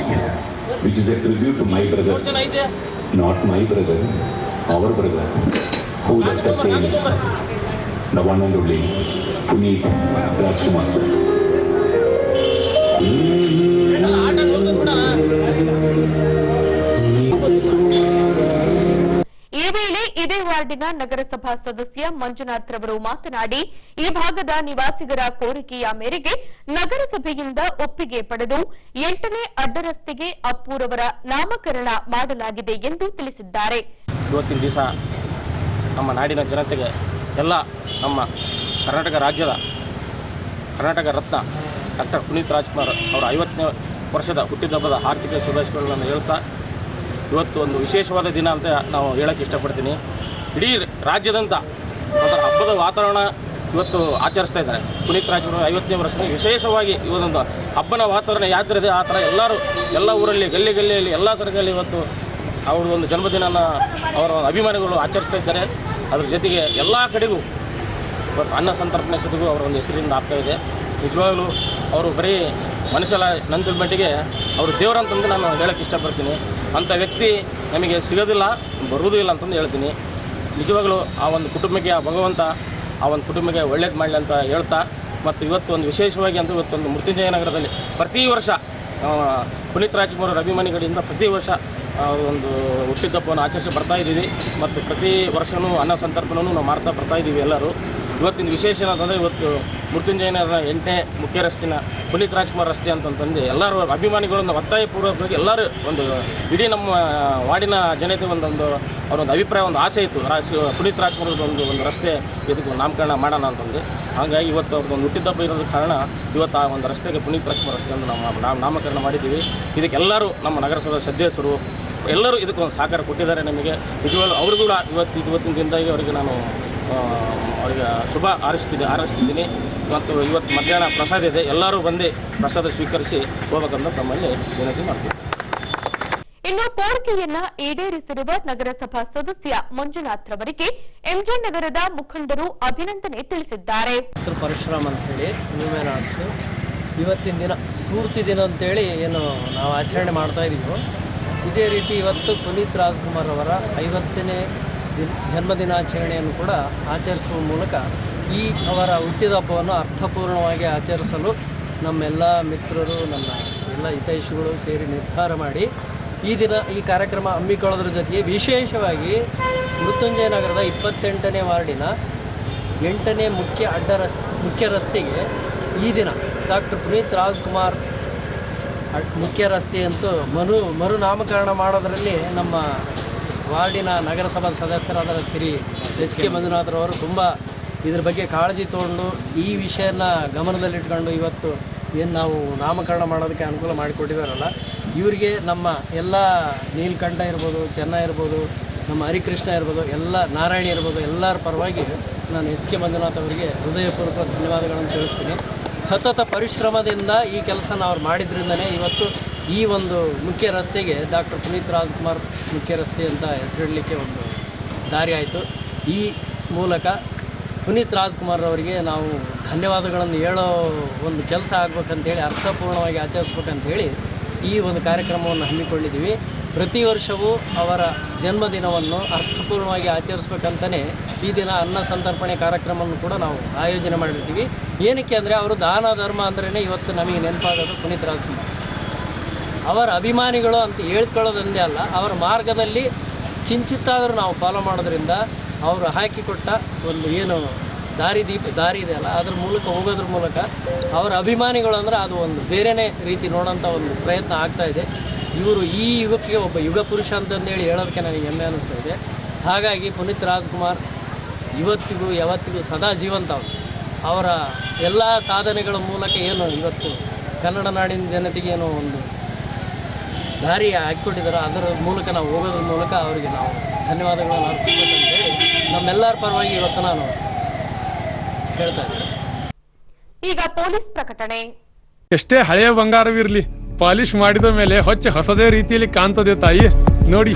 which is a tribute to my brother, not my brother, our brother, who left us saying, the one and only Puneet Rajkumar sir. ಈ ವೇಳೆ ಇದೇ ವಾರ್ಡಿನ ನಗರಸಭಾ ಸದಸ್ಯ ಮಂಜುನಾಥ್ ರವರು ಮಾತನಾಡಿ, ಈ ಭಾಗದ ನಿವಾಸಿಗರ ಕೋರಿಕೆಯ ಮೇರೆಗೆ ನಗರಸಭೆಯಿಂದ ಒಪ್ಪಿಗೆ ಪಡೆದು 8ನೇ ಅಡ್ಡರಸ್ತೆಗೆ ಅಪ್ಪುರವರ ನಾಮಕರಣ ಮಾಡಲಾಗಿದೆ ಎಂದು ತಿಳಿಸಿದ್ದಾರೆ. ಇವತ್ತಿನ ದಿವಸ ನಮ್ಮ ನಾಡಿನ ಜನತೆಗೆ ಎಲ್ಲ ನಮ್ಮ ಕರ್ನಾಟಕ ರಾಜ್ಯದ ಕರ್ನಾಟಕ ರತ್ನ ಡಾಕ್ಟರ್ ಪುನೀತ್ ರಾಜ್ಕುಮಾರ್ ಅವರ 50ನೇ ವರ್ಷದ ಹುಟ್ಟಿದಬ್ಬದ ಆರ್ಥಿಕ ಶುಭಾಶಯಗಳನ್ನು ಹೇಳ್ತಾ, ಇವತ್ತು ಒಂದು ವಿಶೇಷವಾದ ದಿನ ಅಂತ ನಾವು ಹೇಳೋಕ್ಕೆ ಇಷ್ಟಪಡ್ತೀನಿ. ಇಡೀ ರಾಜ್ಯದಂತ ಒಂಥರ ಹಬ್ಬದ ವಾತಾವರಣ ಇವತ್ತು ಆಚರಿಸ್ತಾ ಇದ್ದಾರೆ. ಪುನೀತ್ ರಾಜ್ಕುಮಾರ್ 50ನೇ ವರ್ಷದ ವಿಶೇಷವಾಗಿ ಇವತ್ತೊಂದು ಹಬ್ಬನ ವಾತಾವರಣ ಯಾವ ಥರ ಇದೆ ಆ ಥರ ಎಲ್ಲ ಊರಲ್ಲಿ ಗಲ್ಲಿಯಲ್ಲಿ ಎಲ್ಲ ಸರಗಲ್ಲಿ ಇವತ್ತು ಅವ್ರ ಒಂದು ಜನ್ಮದಿನನ ಅವರ ಅಭಿಮಾನಿಗಳು ಆಚರಿಸ್ತಾ ಇದ್ದಾರೆ. ಅದ್ರ ಜೊತೆಗೆ ಎಲ್ಲ ಕಡೆಗೂ ಇವತ್ತು ಅನ್ನ ಸಂತರ್ಪಣೆ ಸದಿಗೂ ಅವರ ಒಂದು ಹೆಸರಿಂದ ಆಗ್ತಾಯಿದೆ. ನಿಜವಾಗಲೂ ಅವರು ಬರೀ ಮನುಷ್ಯಲ ನನ್ನ ಮಟ್ಟಿಗೆ ಅವರು ದೇವರಂತಂದು ನಾನು ಹೇಳೋಕ್ಕೆ ಇಷ್ಟಪಡ್ತೀನಿ. ಅಂಥ ವ್ಯಕ್ತಿ ನಮಗೆ ಸಿಗೋದಿಲ್ಲ, ಬರುವುದೂ ಇಲ್ಲ ಅಂತಂದು ಹೇಳ್ತೀನಿ. ನಿಜವಾಗಲೂ ಆ ಒಂದು ಕುಟುಂಬಕ್ಕೆ ಆ ಭಗವಂತ ಆ ಒಂದು ಕುಟುಂಬಕ್ಕೆ ಒಳ್ಳೇದು ಮಾಡಲಿ ಅಂತ ಹೇಳ್ತಾ, ಮತ್ತು ಇವತ್ತು ಒಂದು ವಿಶೇಷವಾಗಿ ಅಂತ ಇವತ್ತೊಂದು ಮೃತ್ಯುಂಜಯ ನಗರದಲ್ಲಿ ಪ್ರತಿ ವರ್ಷ ಪುನೀತ್ ರಾಜ್ಕುಮಾರ್ ಅಭಿಮಾನಿಗಳಿಂದ ಪ್ರತಿ ವರ್ಷ ಒಂದು ಹುಟ್ಟಿದಬ್ಬವನ್ನು ಆಚರಿಸಿ ಬರ್ತಾಯಿದ್ದೀವಿ. ಮತ್ತು ಪ್ರತಿ ವರ್ಷವೂ ಅನ್ನ ಸಂತರ್ಪಣೆಯನ್ನು ನಾವು ಮಾಡ್ತಾ ಬರ್ತಾಯಿದ್ದೀವಿ ಎಲ್ಲರೂ. ಇವತ್ತಿನ ವಿಶೇಷ ಏನಂತಂದರೆ ಇವತ್ತು ಮೃತ್ಯುಂಜಯನಗರ 8ನೇ ಮುಖ್ಯ ರಸ್ತೆನ ಪುನೀತ್ ರಾಜ್ಕುಮಾರ್ ರಸ್ತೆ ಅಂತಂತಂದು ಎಲ್ಲರೂ ಅಭಿಮಾನಿಗಳನ್ನು ಒತ್ತಾಯಪೂರ್ವಕವಾಗಿ ಎಲ್ಲರೂ ಒಂದು ಇಡೀ ನಮ್ಮ ವಾರ್ಡಿನ ಜನತೆ ಒಂದೊಂದು ಅವರೊಂದು ಅಭಿಪ್ರಾಯ, ಒಂದು ಆಸೆ ಇತ್ತು, ಪುನೀತ್ ರಾಜ್ಕುಮಾರ್ ಒಂದು ರಸ್ತೆ ಇದಕ್ಕೆ ನಾಮಕರಣ ಮಾಡೋಣ ಅಂತಂದು. ಹಾಗಾಗಿ ಇವತ್ತು ಅವ್ರದ್ದೊಂದು ಹುಟ್ಟಿದಬ್ಬ ಇರೋದ ಕಾರಣ ಇವತ್ತು ಆ ಒಂದು ರಸ್ತೆಗೆ ಪುನೀತ್ ರಾಜ್ಕುಮಾರ್ ರಸ್ತೆ ಅಂತ ನಾವು ನಾಮಕರಣ ಮಾಡಿದ್ದೀವಿ. ಇದಕ್ಕೆಲ್ಲರೂ ನಮ್ಮ ನಗರಸಭಾ ಸದಸ್ಯರು ಎಲ್ಲರೂ ಇದಕ್ಕೊಂದು ಸಹಕಾರ ಕೊಟ್ಟಿದ್ದಾರೆ ನಮಗೆ. ನಿಜವಾಗ್ಲೂ ಅವ್ರಿಗೂ ಇವತ್ತಿನ ದಿನದಾಗಿ ಅವರಿಗೆ ನಾನು ಅವರಿಗೆ ಶುಭ ಹಾರೈಸ್ತಿದ್ದೀನಿ. ಮತ್ತು ಇವತ್ತು ಮಧ್ಯಾಹ್ನ ಪ್ರಸಾದ ಇದೆ, ಎಲ್ಲರೂ ಬಂದು ಪ್ರಸಾದ ಸ್ವೀಕರಿಸಿ ಹೋಗಬೇಕಂತ ತಮ್ಮಲ್ಲಿ ವಿನಂತಿ ಮಾಡ್ತೀವಿ. ಇನ್ನು ಕೋರಿಕೆಯನ್ನ ಈಡೇರಿಸಿರುವ ನಗರಸಭಾ ಸದಸ್ಯ ಮಂಜುನಾಥ್ ರವರಿಗೆ ಎಂಜೆ ನಗರದ ಮುಖಂಡರು ಅಭಿನಂದನೆ ತಿಳಿಸಿದ್ದಾರೆ. ಪರಶುರಾಮ್ ಅಂತ ಹೇಳಿ ನ್ಯೂಮನ್ ಆರ್ಟ್ಸ್ ಇವತ್ತಿನ ದಿನ ಸ್ಫೂರ್ತಿ ದಿನ ಅಂತೇಳಿ ಏನು ನಾವು ಆಚರಣೆ ಮಾಡ್ತಾ ಇದ್ದೀವೋ, ಇದೇ ರೀತಿ ಇವತ್ತು ಪುನೀತ್ ರಾಜ್ಕುಮಾರ್ ಅವರ 50ನೇ ಜನ್ಮದಿನಾಚರಣೆಯನ್ನು ಕೂಡ ಆಚರಿಸುವ ಮೂಲಕ ಈ ಅವರ ಹುಟ್ಟಿದ ಹಬ್ಬವನ್ನು ಅರ್ಥಪೂರ್ಣವಾಗಿ ಆಚರಿಸಲು ನಮ್ಮೆಲ್ಲ ಮಿತ್ರರು, ನಮ್ಮ ಎಲ್ಲ ಹಿತೈಷಿಗಳು ಸೇರಿ ನಿರ್ಧಾರ ಮಾಡಿ ಈ ದಿನ ಈ ಕಾರ್ಯಕ್ರಮ ಹಮ್ಮಿಕೊಳ್ಳೋದ್ರ ಜೊತೆಗೆ ವಿಶೇಷವಾಗಿ ಮೃತ್ಯುಂಜಯ ನಗರದ 28ನೇ ವಾರ್ಡಿನ 8ನೇ ಮುಖ್ಯ ರಸ್ತೆಗೆ ಈ ದಿನ ಡಾಕ್ಟರ್ ಪುನೀತ್ ರಾಜ್ಕುಮಾರ್ ಮುಖ್ಯ ರಸ್ತೆ ಅಂತೂ ಮರುನಾಮಕರಣ ಮಾಡೋದರಲ್ಲಿ ನಮ್ಮ ವಾರ್ಡಿನ ನಗರಸಭಾ ಸದಸ್ಯರಾದ ಶ್ರೀ ಎಚ್.ಕೆ. ಮಂಜುನಾಥರವರು ತುಂಬ ಇದ್ರ ಬಗ್ಗೆ ಕಾಳಜಿ ತೊಗೊಂಡು ಈ ವಿಷಯನ ಗಮನದಲ್ಲಿಟ್ಕೊಂಡು ಇವತ್ತು ಏನು ನಾವು ನಾಮಕರಣ ಮಾಡೋದಕ್ಕೆ ಅನುಕೂಲ ಮಾಡಿಕೊಟ್ಟಿದ್ದಾರಲ್ಲ, ಇವರಿಗೆ ನಮ್ಮ ಎಲ್ಲ ನೀಲಕಂಠ ಇರ್ಬೋದು, ಚೆನ್ನ ಇರ್ಬೋದು, ನಮ್ಮ ಹರಿಕೃಷ್ಣ ಇರ್ಬೋದು, ಎಲ್ಲ ನಾರಾಯಣಿ ಇರ್ಬೋದು, ಎಲ್ಲರ ಪರವಾಗಿ ನಾನು HK ಮಂಜುನಾಥ್ ಅವರಿಗೆ ಹೃದಯಪೂರ್ವಕ ಧನ್ಯವಾದಗಳನ್ನು ತಿಳಿಸ್ತೀನಿ. ಸತತ ಪರಿಶ್ರಮದಿಂದ ಈ ಕೆಲಸನ ಅವ್ರು ಮಾಡಿದ್ರಿಂದನೇ ಇವತ್ತು ಈ ಒಂದು ಮುಖ್ಯ ರಸ್ತೆಗೆ ಡಾಕ್ಟರ್ ಪುನೀತ್ ರಾಜ್ಕುಮಾರ್ ಮುಖ್ಯ ರಸ್ತೆ ಅಂತ ಹೆಸರಿಡಲಿಕ್ಕೆ ಒಂದು ದಾರಿ ಆಯಿತು. ಈ ಮೂಲಕ ಪುನೀತ್ ರಾಜ್ಕುಮಾರ್ ಅವರಿಗೆ ನಾವು ಧನ್ಯವಾದಗಳನ್ನು ಹೇಳೋ ಒಂದು ಕೆಲಸ ಆಗ್ಬೇಕಂತೇಳಿ, ಅರ್ಥಪೂರ್ಣವಾಗಿ ಆಚರಿಸ್ಬೇಕಂತೇಳಿ ಈ ಒಂದು ಕಾರ್ಯಕ್ರಮವನ್ನು ಹಮ್ಮಿಕೊಂಡಿದ್ದೀವಿ. ಪ್ರತಿ ವರ್ಷವೂ ಅವರ ಜನ್ಮದಿನವನ್ನು ಅರ್ಥಪೂರ್ಣವಾಗಿ ಆಚರಿಸ್ಬೇಕಂತಲೇ ಈ ದಿನ ಅನ್ನ ಸಂತರ್ಪಣೆ ಕಾರ್ಯಕ್ರಮವನ್ನು ಕೂಡ ನಾವು ಆಯೋಜನೆ ಮಾಡಿರ್ತೀವಿ. ಏನಕ್ಕೆ ಅಂದರೆ ಅವರು ದಾನ ಧರ್ಮ ಅಂದ್ರೇ ಇವತ್ತು ನಮಗೆ ನೆನಪಾಗೋದು ಪುನೀತ್ ರಾಜ್ಕುಮಾರ್. ಅವರ ಅಭಿಮಾನಿಗಳು ಅಂತ ಹೇಳ್ಕೊಳ್ಳೋದೊಂದೇ ಅಲ್ಲ, ಅವರ ಮಾರ್ಗದಲ್ಲಿ ಕಿಂಚಿತ್ತಾದರೂ ನಾವು ಫಾಲೋ ಮಾಡೋದ್ರಿಂದ ಅವರು ಹಾಕಿಕೊಟ್ಟ ಒಂದು ಏನು ದಾರಿ ಇದೆ ಅಲ್ಲ, ಅದ್ರ ಮೂಲಕ ಹೋಗೋದ್ರ ಮೂಲಕ ಅವರ ಅಭಿಮಾನಿಗಳು ಅಂದರೆ ಅದು ಒಂದು ಬೇರೆಯೇ ರೀತಿ ನೋಡೋಂಥ ಒಂದು ಪ್ರಯತ್ನ ಆಗ್ತಾಯಿದೆ. ಇವರು ಈ ಯುಗಕ್ಕೆ ಒಬ್ಬ ಯುಗ ಪುರುಷ ಅಂತಂದೇಳಿ ಹೇಳೋದಕ್ಕೆ ನನಗೆ ಹೆಮ್ಮೆ ಅನ್ನಿಸ್ತಾ ಇದೆ. ಹಾಗಾಗಿ ಪುನೀತ್ ರಾಜ್ಕುಮಾರ್ ಇವತ್ತಿಗೂ ಯಾವತ್ತಿಗೂ ಸದಾ ಜೀವಂತ. ಅವರ ಎಲ್ಲ ಸಾಧನೆಗಳ ಮೂಲಕ ಏನು ಇವತ್ತು ಕನ್ನಡ ನಾಡಿನ ಜನತೆಗೆ ಏನೋ ಒಂದು ದಾರಿ ಹಾಕಿಕೊಟ್ಟಿದ್ದಾರೆ, ಅದರ ಮೂಲಕ ನಾವು ಹೋಗೋದ್ರ ಮೂಲಕ ಅವರಿಗೆ ನಾವು ಧನ್ಯವಾದಗಳನ್ನು ಅರ್ಪಿಸಬೇಕಂತೇಳಿ ನಮ್ಮೆಲ್ಲರ ಪರವಾಗಿ ಇವತ್ತು ನಾನು ಹೇಳ್ತಾ ಇದ್ದೀನಿ. ಈಗ ಪೊಲೀಸ್ ಪ್ರಕಟಣೆ. ಎಷ್ಟೇ ಹಳೆಯ ಬಂಗಾರವಿರ್ಲಿ, ಪಾಲಿಶ್ ಮಾಡಿದ ಮೇಲೆ ಹೊಸದೇ ರೀತಿಯಲ್ಲಿ ಕಾಣ್ತದೆ ತಾಯಿ ನೋಡಿ.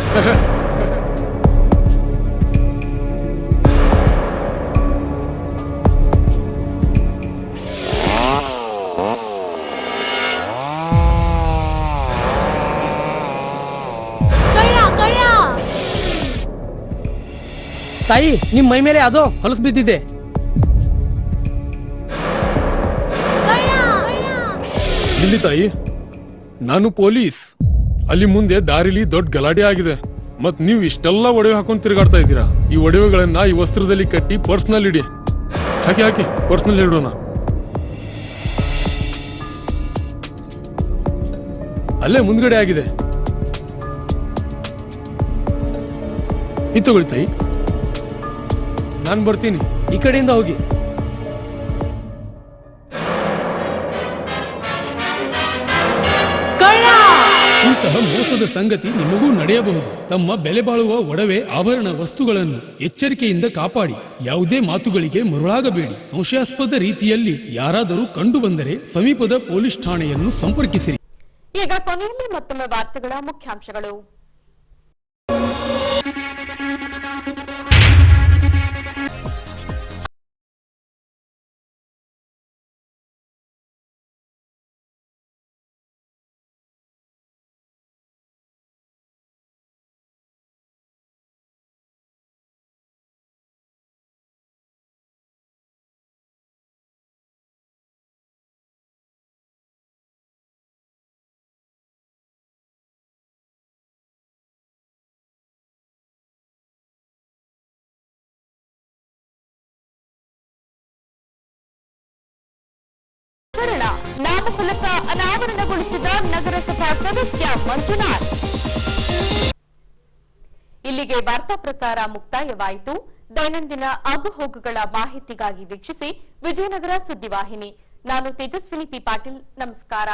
ತಾಯಿ, ನಿಮ್ಮ ಮೈ ಮೇಲೆ ಅದು ಹೊಲಸು ಬಿದ್ದಿದೆ. ಇಲ್ಲಿ ತಾಯಿ, ನಾನು ಪೊಲೀಸ್. ಅಲ್ಲಿ ಮುಂದೆ ದಾರಿಲಿ ದೊಡ್ಡ ಗಲಾಟೆ ಆಗಿದೆ, ಮತ್ ನೀವು ಇಷ್ಟೆಲ್ಲ ಒಡವೆ ಹಾಕೊಂಡು ತಿರುಗಾಡ್ತಾ ಇದ್ದೀರಾ. ಈ ಒಡವೆಗಳನ್ನ ಈ ವಸ್ತ್ರದಲ್ಲಿ ಕಟ್ಟಿ ಪರ್ಸ್ನಲ್ಲಿ ಇಡಿ. ಹಾಕಿ ಪರ್ಸ್ನಲ್ಲಿ ಇಡೋಣ. ಅಲ್ಲೇ ಮುಂದ್ಗಡೆ ಆಗಿದೆ. ಇದು ತಗೊಳ್ಳಿ ತಾಯಿ, ನಾನು ಬರ್ತೀನಿ. ಈ ಕಡೆಯಿಂದ ಹೋಗಿ. ಇಂತಹ ಮೋಸದ ಸಂಗತಿ ನಿಮಗೂ ನಡೆಯಬಹುದು. ತಮ್ಮ ಬೆಲೆ ಬಾಳುವ ಒಡವೆ ಆಭರಣ ವಸ್ತುಗಳನ್ನು ಎಚ್ಚರಿಕೆಯಿಂದ ಕಾಪಾಡಿ. ಯಾವುದೇ ಮಾತುಗಳಿಗೆ ಮರುಳಾಗಬೇಡಿ. ಸಂಶಯಾಸ್ಪದ ರೀತಿಯಲ್ಲಿ ಯಾರಾದರೂ ಕಂಡು ಬಂದರೆ ಸಮೀಪದ ಪೊಲೀಸ್ ಠಾಣೆಯನ್ನು ಸಂಪರ್ಕಿಸಿರಿ. ಈಗ ಕೊನೆಯಲ್ಲಿ ಮತ್ತೊಮ್ಮೆ ವಾರ್ತೆಗಳ ಮುಖ್ಯಾಂಶಗಳು. ನಾಮಫಲಕ ಅನಾವರಣಗೊಳಿಸಿದ ನಗರಸಭಾ ಸದಸ್ಯ ಮಂಜುನಾಥ್. ಇಲ್ಲಿಗೆ ವಾರ್ತಾ ಪ್ರಸಾರ ಮುಕ್ತಾಯವಾಯಿತು. ದೈನಂದಿನ ಆಗುಹೋಗುಗಳ ಮಾಹಿತಿಗಾಗಿ ವೀಕ್ಷಿಸಿ ವಿಜಯನಗರ ಸುದ್ದಿವಾಹಿನಿ. ನಾನು ತೇಜಸ್ವಿನಿ ಪಿ ಪಾಟೀಲ್. ನಮಸ್ಕಾರ.